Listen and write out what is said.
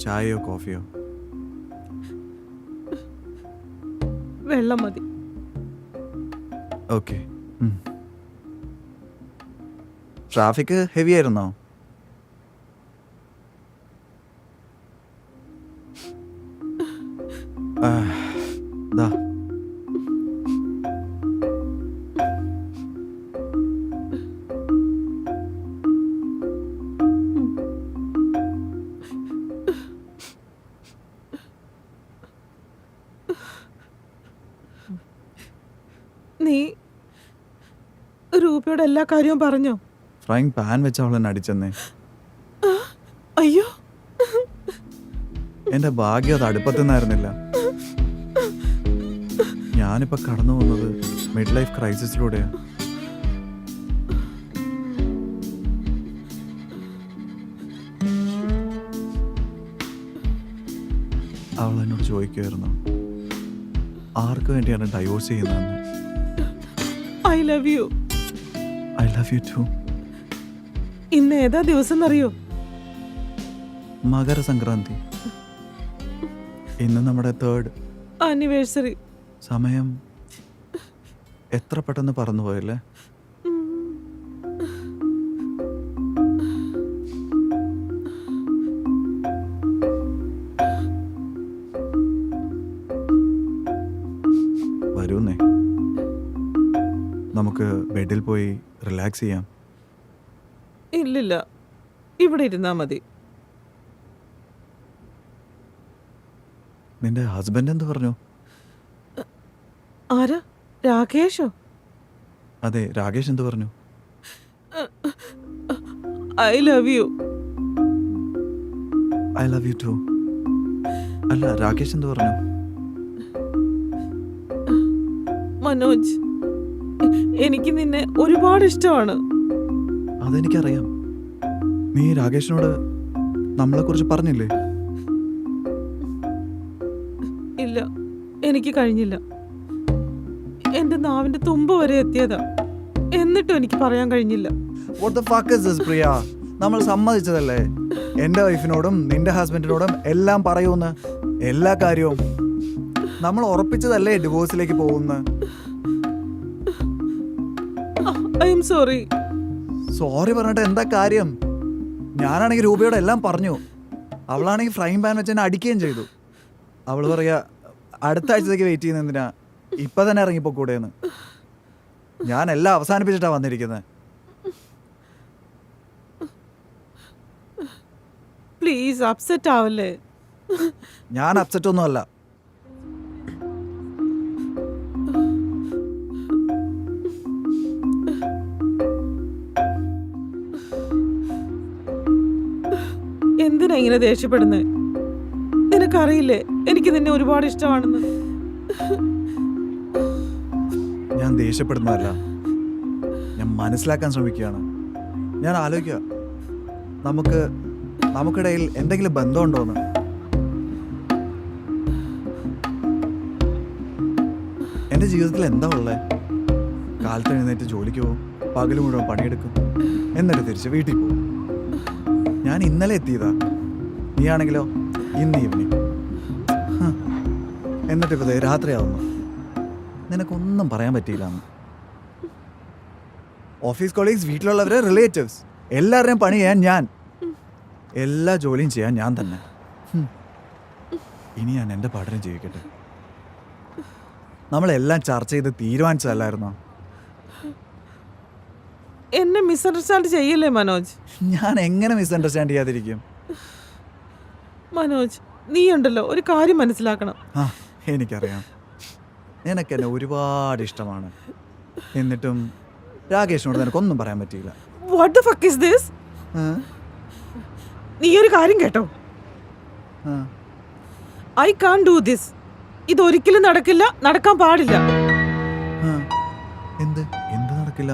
ചായയോ കോഫിയോ? വെള്ളം മതി. ഓക്കെ. ട്രാഫിക് ഹെവി ആയിരുന്നോ? ദാ നീ രൂപയോട് എല്ലാ കാര്യവും പറഞ്ഞോ? ഫ്രൈങ് പാൻ വെച്ച് അവൾ എന്നെ അടിച്ചെന്നേ. അയ്യോ, എൻ്റെ ഭാഗ്യം അത് അടുപ്പത്തു നിന്നായിരുന്നില്ല. ഞാനിപ്പോൾ കടന്നു പോകുന്നത് മിഡ് ലൈഫ് ക്രൈസിസിലൂടെയാണ്. അവൾ എന്നോട് ചോദിക്കുമായിരുന്നു ആർക്ക് വേണ്ടിയാണ് ഡൈവോഴ്സ് ചെയ്യുന്നതെന്ന്. I love you. I love you too. ഇന്ന് ഏതാ ദിവസം എന്നറിയോ? മകരസംക്രാന്തി. ഇന്ന് നമ്മുടെ 3rd ആനിവേഴ്സറി. സമയം എത്ര പെട്ടെന്ന് പറന്നുപോയല്ലേ. വരൂന്നേ, നമുക്ക് ബെഡിൽ പോയി റിലാക്സ് ചെയ്യാം. ഇല്ലില്ല, ഇവിടെ ഇരുന്നാ മതി. നിന്റെ ഹസ്ബൻഡ് എന്ത് പറഞ്ഞു? ആരാ? രാകേഷോ? അതെ, രാകേഷ് എന്ത് പറഞ്ഞു? I love you. I love you too. അല്ല, രാകേഷ് എന്ത് പറഞ്ഞു? മനോജ്, എനിക്ക് നിന്നെ ഒരുപാട് ഇഷ്ടമാണ്. അതെനിക്കറിയാം. നീ രാകേഷിനോട് നമ്മളെക്കുറിച്ച് പറഞ്ഞില്ലേ? ഇല്ല, എനിക്ക് കഴിഞ്ഞില്ല. എന്റെ നാവിന്റെ തുമ്പ് വരെ എത്തിയതാ, എന്നിട്ടും എനിക്ക് പറയാൻ കഴിഞ്ഞില്ല. What the fuck is this, പ്രിയ? നമ്മൾ സമ്മതിച്ചതല്ലേ എൻ്റെ വൈഫിനോടും നിന്റെ ഹസ്ബൻഡിനോടും എല്ലാം പറയൂന്ന്. എല്ലാ കാര്യവും നമ്മൾ ഉറപ്പിച്ചതല്ലേ ഡിവോഴ്സിലേക്ക് പോകുന്ന. I am sorry. സോറി പറഞ്ഞിട്ട് എന്താ കാര്യം? ഞാനാണെങ്കിൽ രൂപയോട് എല്ലാം പറഞ്ഞു. അവളാണെങ്കിൽ ഫ്രൈങ് പാൻ വെച്ച് എന്നെ അടിക്കുകയും ചെയ്തു. അവൾ പറയാ അടുത്ത ആഴ്ചത്തേക്ക് വെയിറ്റ് ചെയ്യുന്ന എന്തിനാ, ഇപ്പൊ തന്നെ ഇറങ്ങിപ്പോക്കൂടെയെന്ന്. ഞാൻ എല്ലാം അവസാനിപ്പിച്ചിട്ടാ വന്നിരിക്കുന്നത്. പ്ലീസ് അപ്സെറ്റ് ആവല്ലേ. ഞാൻ അപ്സെറ്റ് ഒന്നും അല്ല. എന്തിനാ ഇങ്ങനെ ദേഷ്യപ്പെടുന്നേ? നിനക്കറിയില്ലേ എനിക്ക് നിന്നെ ഒരുപാട് ഇഷ്ടമാണെന്ന്. ഞാൻ ദേഷ്യപ്പെടുന്നതല്ല, ഞാൻ മനസ്സിലാക്കാൻ ശ്രമിക്കുകയാണ്. ഞാൻ ആലോചിക്കുക നമുക്കിടയിൽ എന്തെങ്കിലും ബന്ധമുണ്ടോന്ന്. എൻ്റെ ജീവിതത്തിൽ എന്താ ഉള്ളത്? കാലത്ത് എഴുന്നേറ്റ് ജോലിക്ക് പോകും, പകല് മുഴുവൻ പണിയെടുക്കും, എന്നിട്ട് തിരിച്ച് വീട്ടിൽ പോകും. ഞാൻ ഇന്നലെ എത്തിയതാ, നീയാണെങ്കിലോ ഇന്ന് ഈവനിങ്. എന്നിട്ടിപ്പോൾ രാത്രിയാവുന്നു. നിനക്കൊന്നും പറയാൻ പറ്റിയില്ല. ഓഫീസ് കൊളീഗ്സ്, വീട്ടിലുള്ളവരെ, റിലേറ്റീവ്സ്, എല്ലാവരുടെയും പണി ചെയ്യാൻ ഞാൻ, എല്ലാ ജോലിയും ചെയ്യാൻ ഞാൻ തന്നെ. ഇനി ഞാൻ എൻ്റെ പഠനം ജീവിക്കട്ടെ. നമ്മളെല്ലാം ചർച്ച ചെയ്ത് തീരുമാനിച്ചതല്ലായിരുന്നോ? എന്നെ മിസ്അണ്ടർസ്റ്റാൻഡ് ചെയ്യല്ലേ മനോജ്? ഞാൻ എങ്ങനെ മിസ്അണ്ടർസ്റ്റാൻഡ് ചെയ്യാതിരിക്കും? മനോജ്, നീ ഉണ്ടല്ലോ, ഒരു കാര്യം മനസ്സിലാക്കണം. എനിക്കറിയാം, നിനക്കെന്നെ ഒരുപാട് ഇഷ്ടമാണ്. എന്നിട്ടും രാകേഷിനോട് നിനക്കൊന്നും പറയാൻ പറ്റിയില്ല. What the fuck is this? നീ ഒരു കാര്യം കേട്ടോ, ഐ കാൻ ഡു ദിസ്. ഇതൊരിക്കലും നടക്കില്ല, നടക്കാൻ പാടില്ല. എന്ത് എന്ത് നടക്കില്ല?